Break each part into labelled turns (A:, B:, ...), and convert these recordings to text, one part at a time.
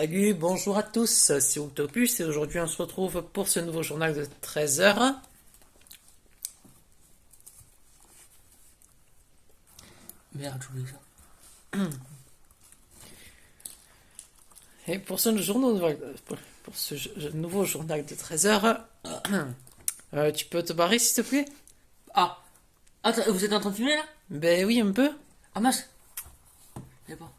A: Salut, bonjour à tous, c'est Octopus et aujourd'hui on se retrouve pour ce nouveau journal de 13 heures.
B: Merde, j'oublie ça.
A: Et pour ce nouveau journal de 13 heures, tu peux te barrer s'il te plaît?
B: Ah, attends, vous êtes en train de filmer là?
A: Ben oui, un peu.
B: Ah mince. Je sais pas.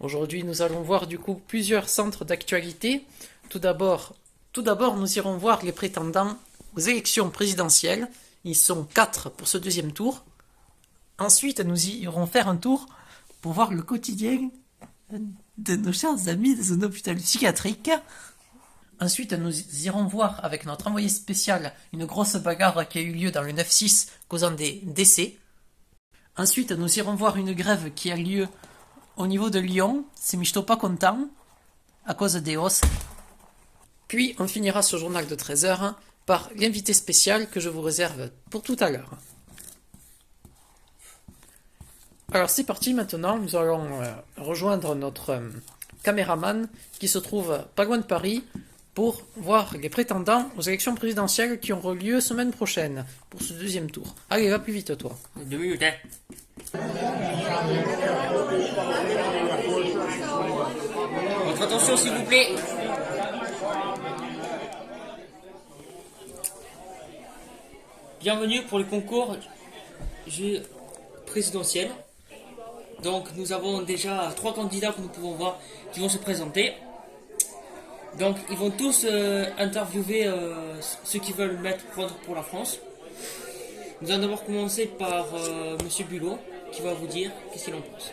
A: Aujourd'hui nous allons voir du coup plusieurs centres d'actualité. Tout d'abord, nous irons voir les prétendants aux élections présidentielles. Ils sont 4 pour ce deuxième tour. Ensuite, nous irons faire un tour pour voir le quotidien de nos chers amis de un hôpital psychiatrique. Ensuite, nous irons voir avec notre envoyé spécial une grosse bagarre qui a eu lieu dans le 9-6 causant des décès. Ensuite, nous irons voir une grève qui a lieu au niveau de Lyon. C'est Michto pas content à cause des hausses. Puis, on finira ce journal de 13 heures par l'invité spécial que je vous réserve pour tout à l'heure. Alors c'est parti maintenant, nous allons rejoindre notre caméraman qui se trouve pas loin de Paris pour voir les prétendants aux élections présidentielles qui auront lieu semaine prochaine pour ce deuxième tour. Allez, va plus vite toi.
B: 2 minutes, hein. Votre attention s'il vous plaît. Bienvenue pour le concours présidentiel. Donc nous avons déjà 3 candidats que nous pouvons voir qui vont se présenter. Donc ils vont tous interviewer ceux qui veulent prendre pour la France. Nous allons d'abord commencer par Monsieur Bulot qui va vous dire qu'est-ce qu'il en pense.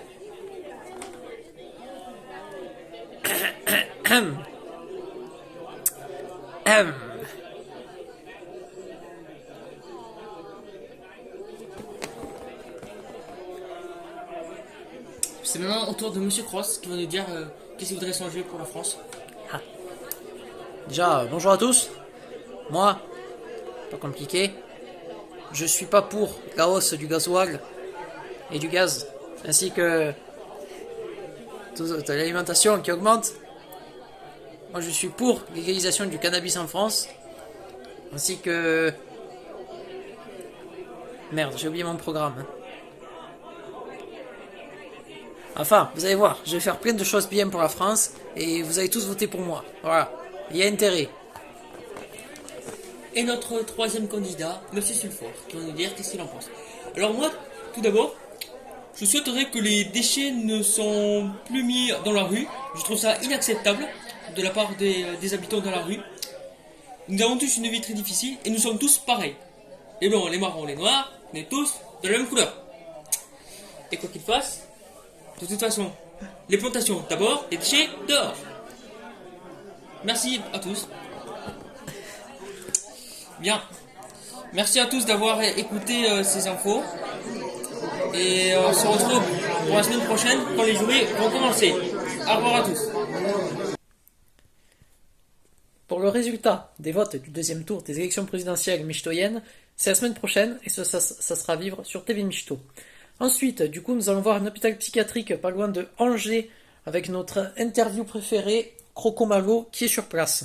B: C'est maintenant au tour de Monsieur Cross qui va nous dire qu'est-ce qu'il voudrait changer pour la France.
A: Déjà, bonjour à tous. Moi, pas compliqué, je suis pas pour la hausse du gasoil et du gaz, ainsi que toute l'alimentation qui augmente. Moi je suis pour l'égalisation du cannabis en France, ainsi que... Merde, j'ai oublié mon programme. Enfin, vous allez voir, je vais faire plein de choses bien pour la France, et vous allez tous voter pour moi. Voilà, il y a intérêt.
B: Et notre troisième candidat, Monsieur Sulfort, qui va nous dire qu'est-ce qu'il en pense. Alors moi, tout d'abord, je souhaiterais que les déchets ne sont plus mis dans la rue. Je trouve ça inacceptable de la part des habitants dans la rue. Nous avons tous une vie très difficile et nous sommes tous pareils. Les blancs, les marrons, les noirs, on est tous de la même couleur. Et quoi qu'il fasse, de toute façon, les plantations d'abord, les déchets dehors. Merci à tous. Bien. Merci à tous d'avoir écouté ces infos. Et on se retrouve pour la semaine prochaine quand les journées vont commencer. Au revoir à tous.
A: Pour le résultat des votes du deuxième tour des élections présidentielles michtoyennes, c'est la semaine prochaine et ça sera à vivre sur TV Michto. Ensuite, du coup, nous allons voir un hôpital psychiatrique pas loin de Angers avec notre interview préférée, Croco Malo, qui est sur place.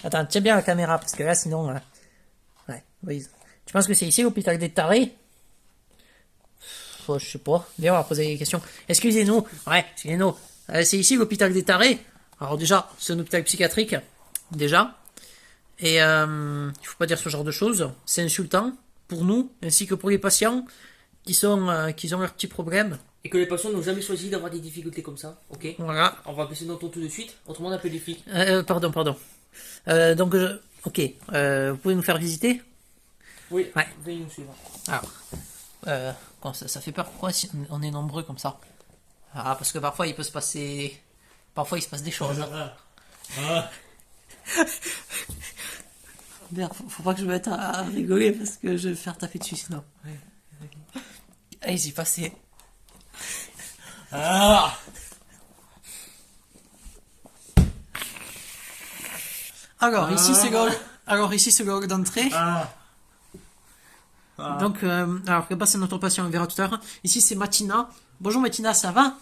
A: Attends, tiens bien la caméra parce que là, sinon... Ouais, oui. Tu penses que c'est ici l'hôpital des tarés? Je sais pas. D'ailleurs, on va poser des questions. Excusez-nous. Ouais, excusez-nous. C'est ici l'hôpital des tarés? Alors déjà, c'est un hôpital psychiatrique. Déjà. Et il faut pas dire ce genre de choses. C'est insultant pour nous, ainsi que pour les patients qui ont leurs petits problèmes.
B: Et que les patients n'ont jamais choisi d'avoir des difficultés comme ça, ok?
A: Voilà.
B: On va baisser notre ton tout de suite, autrement on appelle les flics.
A: Pardon. Donc, ok. Vous pouvez nous faire visiter?
B: Oui,
A: ouais.
B: Veuillez nous suivre.
A: Alors, ça fait peur. Pourquoi si on est nombreux comme ça? Ah, parce que parfois il peut se passer... Parfois il se passe des choses. Merde, faut pas que je me mette à rigoler parce que je vais faire taper dessus sinon. Allez-y, passez. Alors, ici c'est le hall d'entrée. Donc, alors, là-bas c'est notre patient, on verra tout à l'heure. Ici c'est Matina. Bonjour Matina, ça va?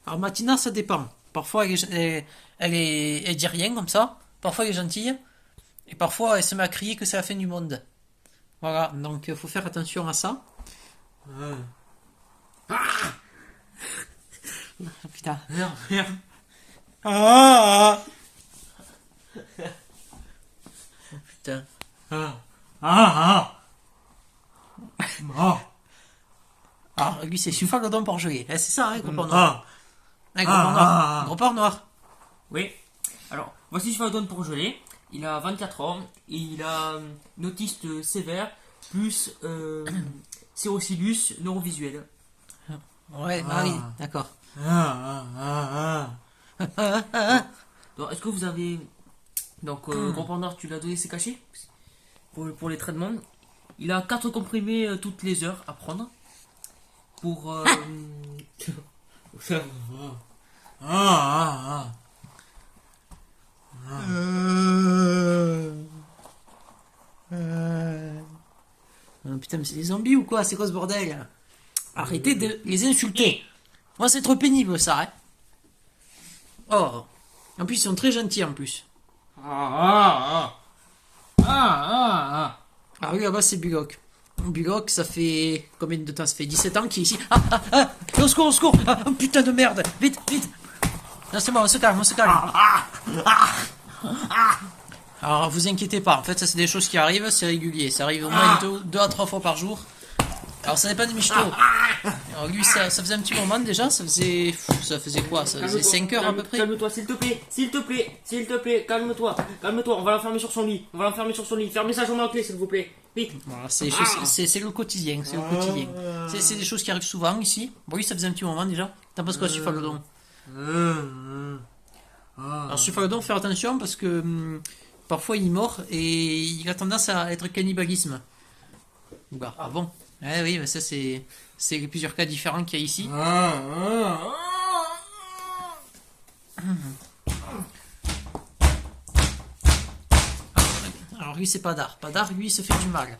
A: Alors Matina, ça dépend. Parfois, elle dit rien comme ça. Parfois, elle est gentille. Et parfois, elle se met à crier que c'est la fin du monde. Voilà, donc il faut faire attention à ça. Putain.
B: Merde, merde.
A: Putain. Ah, lui, c'est Sulfagodon pour jouer. C'est ça, hein, gros porc noir. Gros porc noir. Gros porc noir.
B: Oui. Alors, voici Svaldo pour geler. Il a 24 ans. Et il a une autiste sévère plus cérocillus neurovisuel.
A: Ouais, ah oui, d'accord.
B: Donc, est-ce que vous avez. Donc, Gros porc noir, tu l'as donné ses cachets pour les traitements. Il a 4 comprimés toutes les heures à prendre. Pour.
A: Oh, putain, mais c'est des zombies ou quoi? C'est quoi ce bordel? Arrêtez de les insulter. Moi, c'est trop pénible ça, hein. Oh. En plus, ils sont très gentils en plus. Ah oui, là-bas, c'est Bullock. Bullock, ça fait combien de temps? Ça fait 17 ans qu'il est ici. Au secours, au secours. Putain de merde. Vite, vite. Non, c'est bon, on se calme, on se calme. Alors, vous inquiétez pas. En fait, ça, c'est des choses qui arrivent, c'est régulier. Ça arrive au moins 2 à 3 fois par jour. Alors, ça n'est pas des michetots. Alors, lui, ça faisait un petit moment déjà. Ça faisait quoi? Ça faisait 5 heures à peu près.
B: Calme-toi, s'il te plaît, s'il te plaît, s'il te plaît, calme-toi, calme-toi, on va l'enfermer sur son lit, fermez sa jambe en clé, s'il vous plaît, vite.
A: Voilà, c'est le quotidien, c'est le quotidien. C'est des choses qui arrivent souvent ici. Bon, oui, ça faisait un petit moment déjà. T'en penses quoi, Sulfagodon? Alors, Sulfagodon, faire attention parce que parfois il mord et il a tendance à être cannibalisme. Bah, ah bon? Oui, mais ça, c'est les plusieurs cas différents qu'il y a ici. Alors lui, c'est Padar. Padar, lui, il se fait du mal.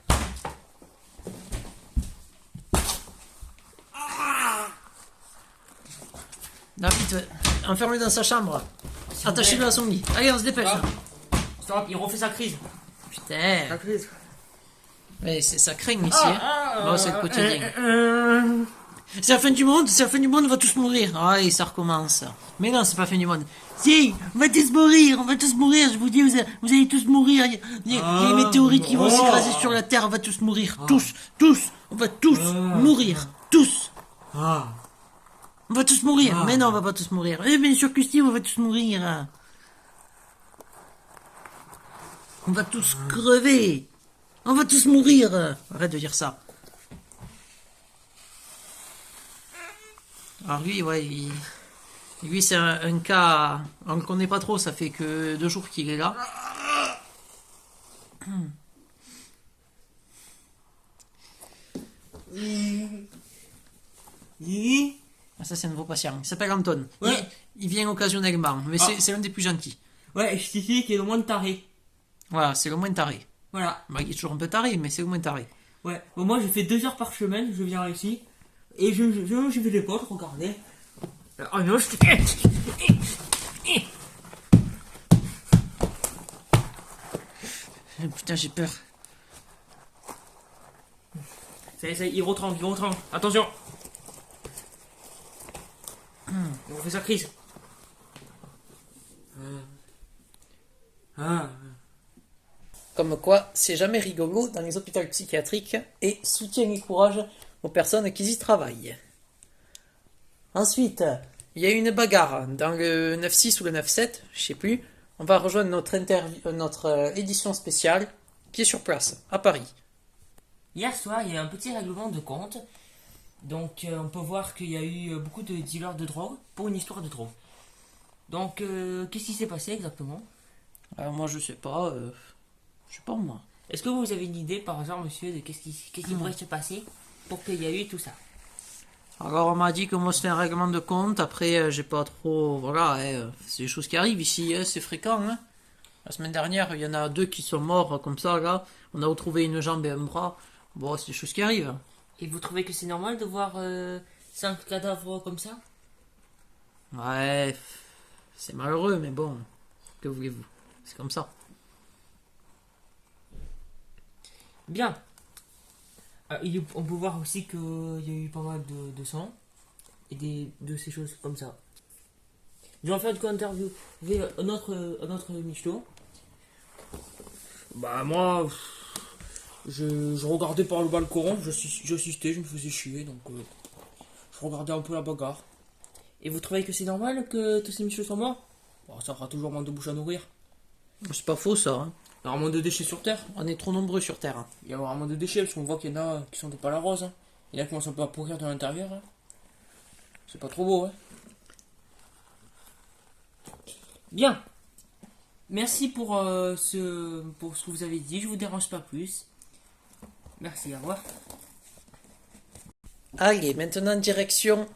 A: David, enferme-le dans sa chambre. Attachez-le à son lit. Allez, on se dépêche.
B: Stop, il refait sa crise.
A: Putain.
B: Sa crise.
A: Mais ça craint ici. Bon, c'est le quotidien. C'est la fin du monde, on va tous mourir. Ah, et ça recommence. Mais non, c'est pas la fin du monde. Si, on va tous mourir, je vous dis, vous allez tous mourir. Il y a les météorites qui vont s'écraser sur la Terre, on va tous mourir. Tous, on va tous mourir. Tous. On va tous mourir. Mais non, on va pas tous mourir. Eh bien sûr que si, on va tous mourir. On va tous crever. On va tous mourir. Arrête de dire ça. Alors lui, ouais, lui c'est un cas, on le connaît pas trop, ça fait que 2 jours qu'il est là. Ça c'est un nouveau patient, il s'appelle Anton.
B: Ouais.
A: Il vient occasionnellement, mais c'est l'un des plus gentils.
B: Ouais, je t'ai dit qu'il est le moins taré.
A: Voilà, c'est le moins taré.
B: Voilà.
A: Bah, il est toujours un peu taré, mais c'est le moins taré.
B: Ouais, bon, moi je fais 2 heures par semaine, je viens ici. Et je fais des potes, regardez. Oh non, je
A: Putain, j'ai peur.
B: Ça y est, il retranque. Attention. On fait sa crise.
A: Comme quoi, c'est jamais rigolo dans les hôpitaux psychiatriques et soutien et courage aux personnes qui y travaillent. Ensuite, il y a eu une bagarre dans le 9-6 ou le 9-7, je sais plus. On va rejoindre notre édition spéciale qui est sur place, à Paris.
B: Hier soir, il y a eu un petit règlement de compte. Donc, on peut voir qu'il y a eu beaucoup de dealers de drogue pour une histoire de drogue. Donc, qu'est-ce qui s'est passé exactement?
A: Alors moi, je sais pas moi.
B: Est-ce que vous avez une idée, par exemple, monsieur, de qu'est-ce qui pourrait se passer pour qu'il y ait eu tout ça?
A: Alors on m'a dit qu'on se fait un règlement de compte, après j'ai pas trop... Voilà, c'est des choses qui arrivent ici, c'est fréquent. Hein. La semaine dernière, il y en a 2 qui sont morts comme ça, là. On a retrouvé une jambe et un bras. Bon, c'est des choses qui arrivent.
B: Et vous trouvez que c'est normal de voir 5 cadavres comme ça?
A: Ouais, c'est malheureux, mais bon, que voulez-vous? C'est comme ça.
B: Bien. On peut voir aussi qu'il y a eu pas mal de sang et de ces choses comme ça. Je vais en faire du coup interviewer un autre michto. Bah moi, je regardais par le bas le Coran, j'assistais, je me faisais chier, donc je regardais un peu la bagarre. Et vous trouvez que c'est normal que tous ces michtos soient morts? Bon, ça fera toujours moins de bouche à nourrir.
A: C'est pas faux, ça. Hein.
B: Il y aura moins de déchets sur Terre.
A: On est trop nombreux sur Terre. Hein.
B: Il y aura moins de déchets parce qu'on voit qu'il y en a qui sont pas la rose. Hein. Il y en a qui commencent un peu à pourrir de l'intérieur. Hein. C'est pas trop beau, hein. Bien. Merci pour ce que vous avez dit. Je vous dérange pas plus. Merci, au revoir.
A: Allez, maintenant direction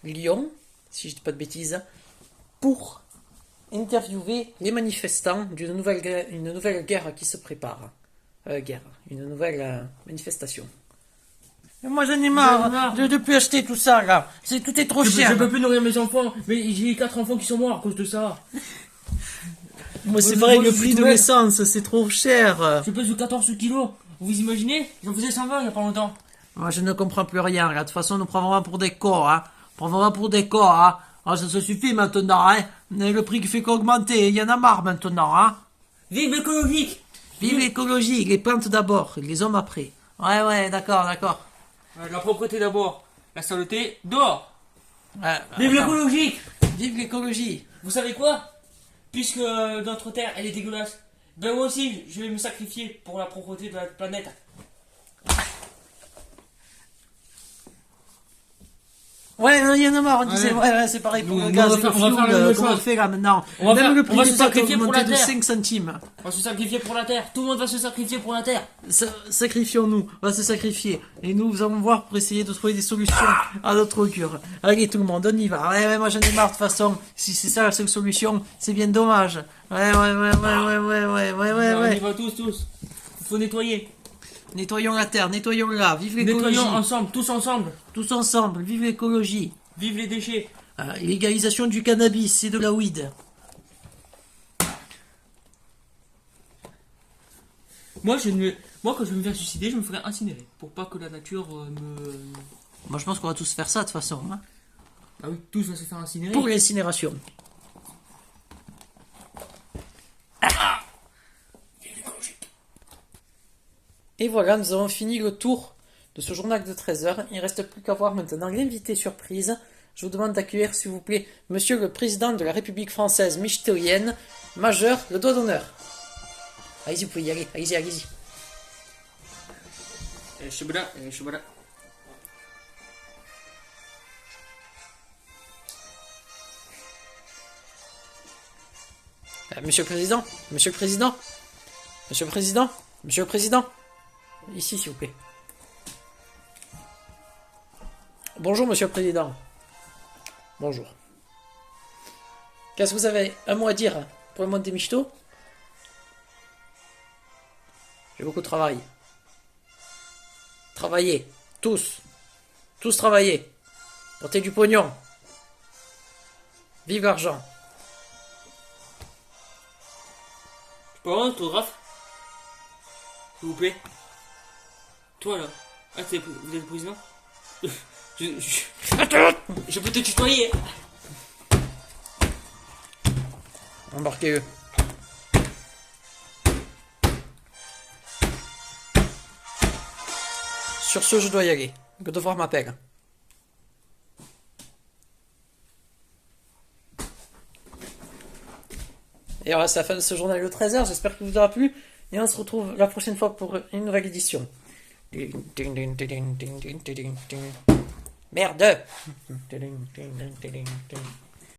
A: Lyon, si je dis pas de bêtises, pour interviewer les manifestants d'une une nouvelle guerre qui se prépare. Une nouvelle manifestation. Mais moi j'en ai marre de plus acheter tout ça là. Tout est trop cher.
B: Je peux plus nourrir mes enfants, mais j'ai 4 enfants qui sont morts à cause de ça.
A: Moi c'est vrai, le prix de l'essence c'est trop cher.
B: Je pèse 14 kilos. Vous imaginez? J'en faisais 120 il y a pas longtemps.
A: Moi je ne comprends plus rien là. De toute façon nous prendrons pour des cons. Hein. On prendra pour des cons. Hein. Ah, ça suffit maintenant. Hein. Le prix qui fait qu'augmenter. Il y en a marre maintenant. Hein.
B: Vive l'écologique.
A: Vive l'écologie. Les plantes d'abord, les hommes après. Ouais, d'accord.
B: La propreté d'abord. La saleté dehors. Vive
A: Attends.
B: l'écologique.
A: Vive l'écologie.
B: Vous savez quoi? Puisque notre terre elle est dégueulasse, ben moi aussi je vais me sacrifier pour la propreté de la planète.
A: Ouais, il y en a marre, on disait, ouais, c'est pareil pour le gaz et le
B: on va faire la même
A: comment on
B: chose.
A: fait là maintenant?
B: On va
A: Même le
B: on va
A: prix
B: se
A: des pâtes a
B: sacrifier pour
A: augmenté
B: la
A: de
B: terre.
A: 5 centimes.
B: On va se sacrifier pour la terre. Tout le monde va se sacrifier pour la terre.
A: Sacrifions-nous, on va se sacrifier. Et nous allons voir pour essayer de trouver des solutions à notre cure. Allez tout le monde, on y va. Ouais, moi j'en ai marre de toute façon. Si c'est ça la seule solution, c'est bien dommage. Ouais.
B: On y va tous. Il faut nettoyer.
A: Nettoyons la terre, nettoyons-la. Vive l'écologie.
B: Nettoyons ensemble, tous ensemble.
A: Tous ensemble, vive l'écologie.
B: Vive les déchets.
A: Légalisation du cannabis et de la weed.
B: Moi, quand je vais me faire suicider, je me ferai incinérer. Pour pas que la nature me...
A: Moi je pense qu'on va tous faire ça de toute façon. Hein.
B: Ah oui, tous vont se faire incinérer.
A: Pour l'incinération. Et voilà, nous avons fini le tour de ce journal de 13h. Il ne reste plus qu'à voir maintenant l'invité surprise. Je vous demande d'accueillir, s'il vous plaît, Monsieur le Président de la République française michtélienne, Majeur, le doigt d'honneur. Allez-y, vous pouvez y aller. Allez-y.
B: Choubala.
A: Monsieur le Président. Ici, s'il vous plaît. Bonjour, Monsieur le Président. Bonjour. Qu'est-ce que vous avez un mot à dire pour le monde des michtos? J'ai beaucoup de travail. Travaillez. Tous travailler. Portez du pognon. Vive l'argent.
B: Je peux avoir un autographe? S'il vous plaît. Toi là. Ah, vous êtes le président? Je peux te tutoyer.
A: Embarquez-eux. Sur ce, je dois y aller. Que devoir m'appelle. Et voilà, c'est la fin de ce journal de 13h. J'espère qu'il vous aura plu. Et on se retrouve la prochaine fois pour une nouvelle édition. Merde!